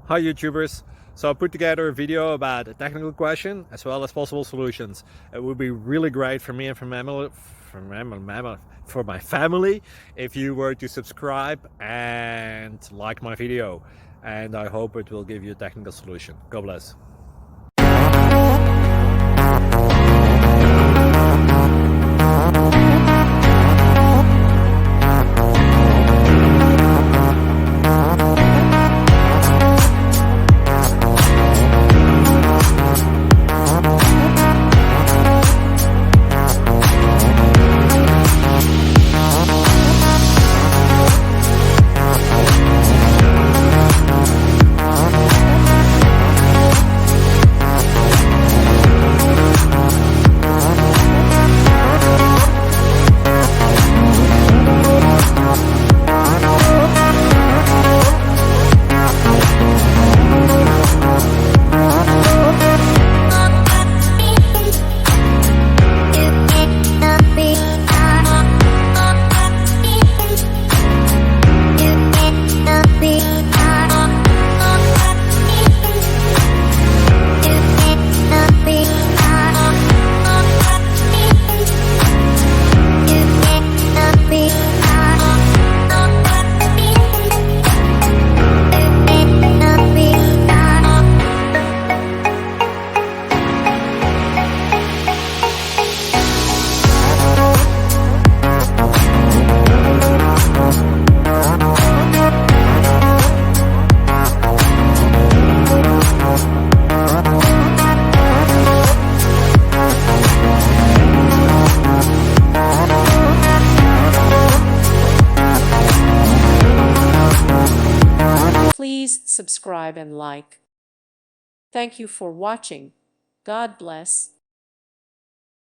Hi YouTubers! So I put together a video about a technical question as well as possible solutions. It would be really great for me and for my family if you were to subscribe and like my video, and I hope it will give you a technical solution. God bless. Please subscribe and like. Thank you for watching. God bless.